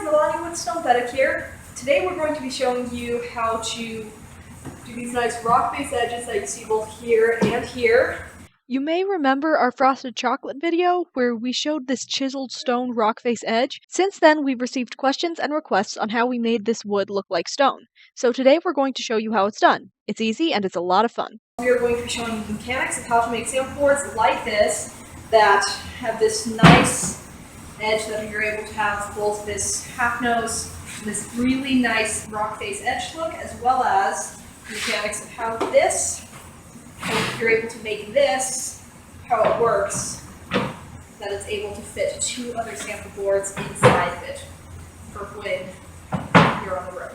Melanie with Stonethetic here. Today we're going to be showing you how to do these nice rock-face edges that you see both here and here. You may remember our frosted chocolate video where we showed this chiseled stone rock face edge. Since then, we've received questions and requests on how we made this wood look like stone. So today we're going to show you how it's done. It's easy and it's a lot of fun. We are going to be showing you the mechanics of how to make sample boards like this that have this nice edge that you're able to have both this half nose and this really nice rock face edge look, as well as the mechanics of how you're able to make this, how it works, that it's able to fit two other sample boards inside of it for when you're on the road.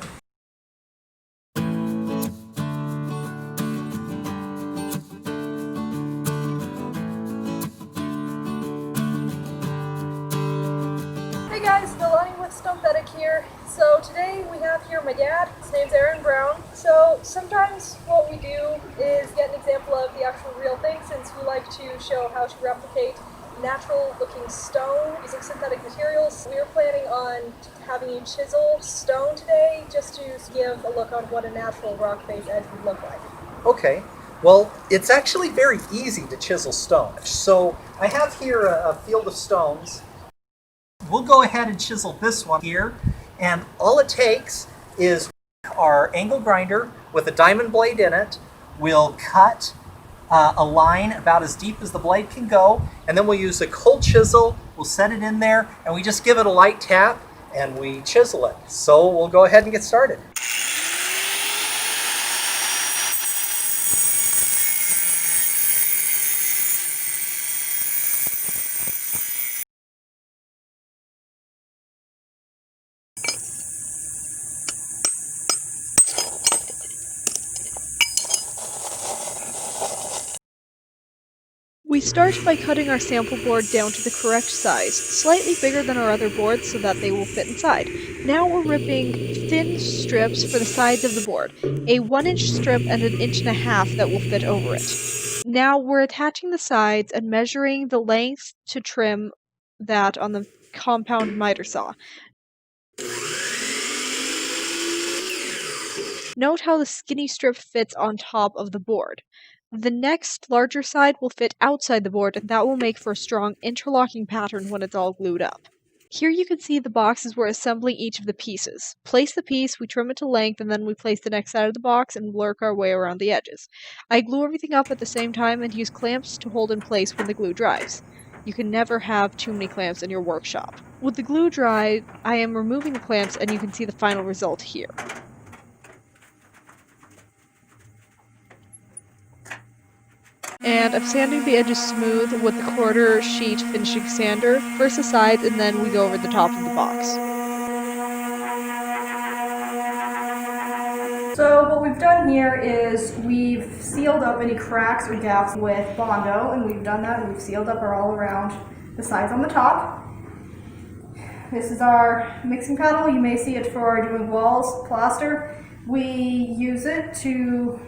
Hey guys, Melanie with Stonethetic here. So today we have here my dad. His name's Aaron Brown. So sometimes what we do is get an example of the actual real thing, since we like to show how to replicate natural looking stone using synthetic materials. We are planning on having you chisel stone today just to give a look on what a natural rock face edge would look like. Okay, well, it's actually very easy to chisel stone. So I have here a field of stones. We'll go ahead and chisel this one here, and all it takes is our angle grinder with a diamond blade in it. We'll cut a line about as deep as the blade can go, and then we'll use a cold chisel. We'll set it in there, and we just give it a light tap, and we chisel it. So we'll go ahead and get started. We start by cutting our sample board down to the correct size, slightly bigger than our other boards so that they will fit inside. Now we're ripping thin strips for the sides of the board, a 1-inch strip and an 1.5 inches that will fit over it. Now we're attaching the sides and measuring the length to trim that on the compound miter saw. Note how the skinny strip fits on top of the board. The next larger side will fit outside the board, and that will make for a strong interlocking pattern when it's all glued up. Here you can see the boxes we're assembling each of the pieces. Place the piece, we trim it to length, and then we place the next side of the box and work our way around the edges. I glue everything up at the same time and use clamps to hold in place when the glue dries. You can never have too many clamps in your workshop. With the glue dry, I am removing the clamps and you can see the final result here. And I'm sanding the edges smooth with the quarter sheet finishing sander, first the sides and then we go over the top of the box. So what we've done here is we've sealed up any cracks or gaps with bondo, and we've done that and we've sealed up all around the sides on the top. This is our mixing pedal. You may see it for doing walls, plaster. We use it to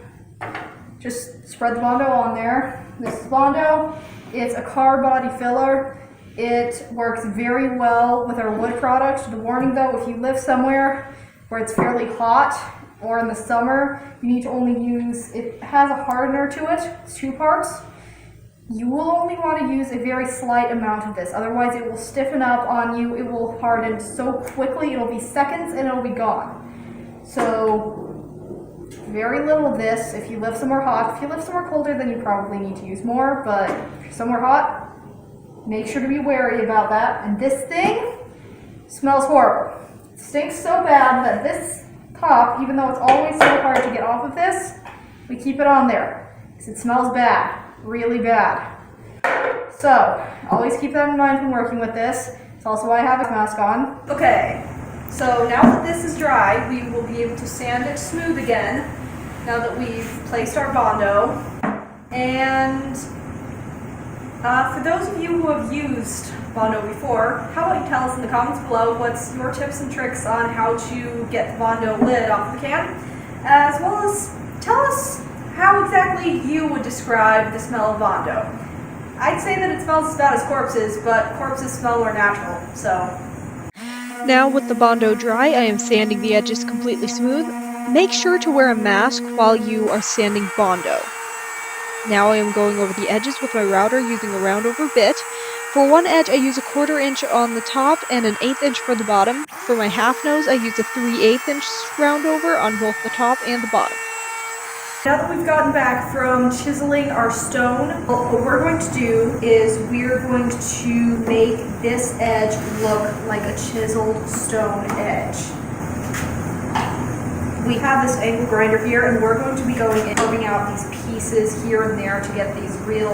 just spread the bondo on there. This is bondo. It's a car body filler. It works very well with our wood product. The warning though, if you live somewhere where it's fairly hot or in the summer, you need to only use, it has a hardener to it. It's 2 parts. You will only want to use a very slight amount of this. Otherwise it will stiffen up on you. It will harden so quickly. It'll be seconds and it'll be gone. So very little of this. If you live somewhere hot, if you live somewhere colder, then you probably need to use more, but if you're somewhere hot, make sure to be wary about that. And this thing smells horrible. It stinks so bad that this top, even though it's always so hard to get off of this, we keep it on there because it smells bad, really bad. So always keep that in mind when working with this. It's also why I have a mask on. Okay. So now that this is dry, we will be able to sand it smooth again, now that we've placed our bondo. And for those of you who have used bondo before, how about you tell us in the comments below what's your tips and tricks on how to get the bondo lid off the can, as well as tell us how exactly you would describe the smell of bondo. I'd say that it smells as bad as corpses, but corpses smell more natural, so Now with the bondo dry, I am sanding the edges completely smooth. Make sure to wear a mask while you are sanding bondo. Now I am going over the edges with my router using a round over bit. For one edge I use a 1/4 inch on the top and an 1/8 inch for the bottom. For my half nose I use a 3/8 inch round over on both the top and the bottom. Now that we've gotten back from chiseling our stone, what we're going to do is we're going to make this edge look like a chiseled stone edge. We have this angle grinder here, and we're going to be going and carving out these pieces here and there to get this real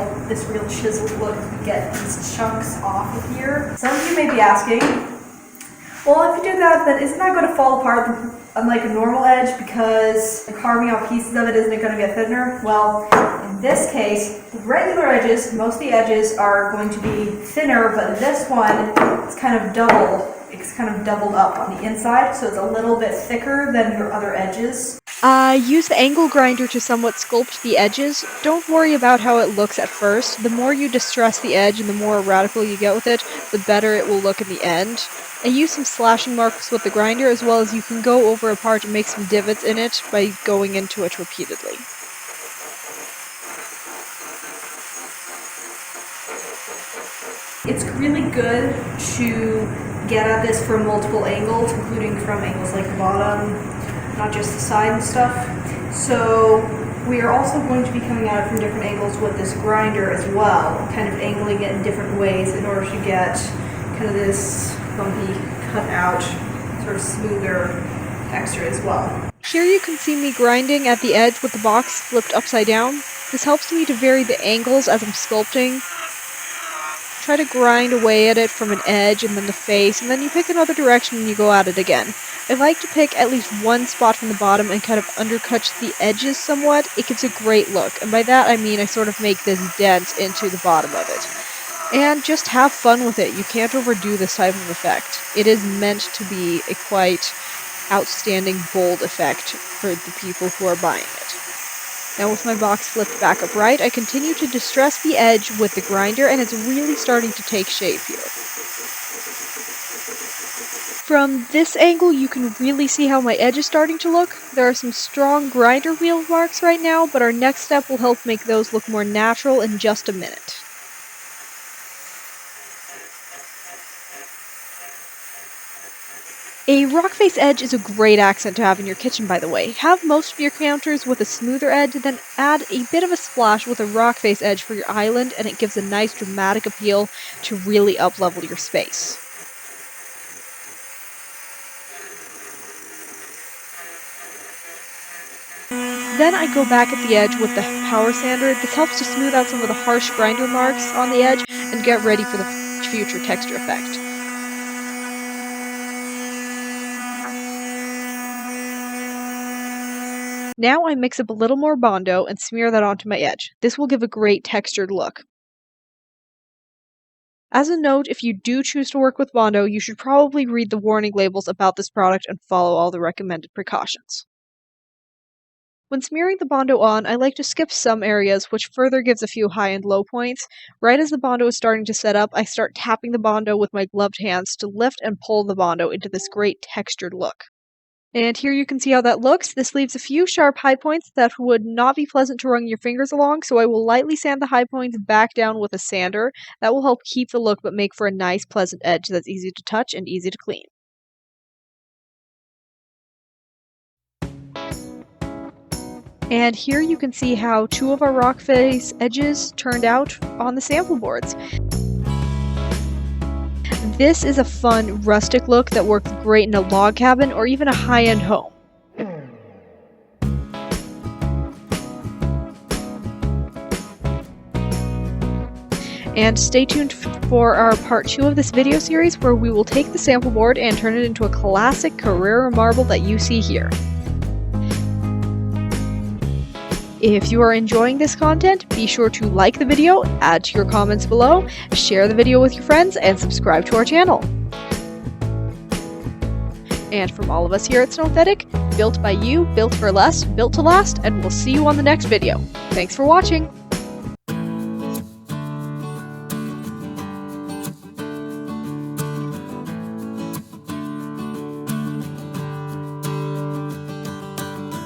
chiseled look as we get these chunks off of here. Some of you may be asking, well, if you do that, then isn't that going to fall apart unlike a normal edge because carving out pieces of it isn't going to get thinner? Well, in this case, the regular edges, most of the edges are going to be thinner, but this one is kind of double. It's kind of doubled up on the inside, so it's a little bit thicker than your other edges. Use the angle grinder to somewhat sculpt the edges. Don't worry about how it looks at first. The more you distress the edge and the more radical you get with it, the better it will look in the end. I use some slashing marks with the grinder, as well as you can go over a part and make some divots in it by going into it repeatedly. It's really good to get at this from multiple angles, including from angles like the bottom, not just the side and stuff. So we are also going to be coming at it from different angles with this grinder as well, kind of angling it in different ways in order to get kind of this bumpy, cut out, sort of smoother texture as well. Here you can see me grinding at the edge with the box flipped upside down. This helps me to vary the angles as I'm sculpting. Try to grind away at it from an edge and then the face, and then you pick another direction and you go at it again. I like to pick at least one spot from the bottom and kind of undercut the edges somewhat. It gives a great look, and by that I mean I sort of make this dent into the bottom of it. And just have fun with it. You can't overdo this type of effect. It is meant to be a quite outstanding, bold effect for the people who are buying it. Now with my box flipped back upright, I continue to distress the edge with the grinder, and it's really starting to take shape here. From this angle, you can really see how my edge is starting to look. There are some strong grinder wheel marks right now, but our next step will help make those look more natural in just a minute. A Rockface edge is a great accent to have in your kitchen, by the way. Have most of your counters with a smoother edge, then add a bit of a splash with a Rockface edge for your island, and it gives a nice dramatic appeal to really up-level your space. Then I go back at the edge with the power sander. This helps to smooth out some of the harsh grinder marks on the edge and get ready for the future texture effect. Now I mix up a little more bondo and smear that onto my edge. This will give a great textured look. As a note, if you do choose to work with bondo, you should probably read the warning labels about this product and follow all the recommended precautions. When smearing the bondo on, I like to skip some areas, which further gives a few high and low points. Right as the bondo is starting to set up, I start tapping the bondo with my gloved hands to lift and pull the bondo into this great textured look. And here you can see how that looks. This leaves a few sharp high points that would not be pleasant to run your fingers along, so I will lightly sand the high points back down with a sander. That will help keep the look but make for a nice pleasant edge that's easy to touch and easy to clean. And here you can see how two of our Rockface edges turned out on the sample boards. This is a fun, rustic look that works great in a log cabin or even a high-end home. And stay tuned for our part 2 of this video series, where we will take the sample board and turn it into a classic Carrara marble that you see here. If you are enjoying this content, be sure to like the video, add to your comments below, share the video with your friends, and subscribe to our channel. And from all of us here at Stonethetic, built by you, built for less, built to last, and we'll see you on the next video. Thanks for watching!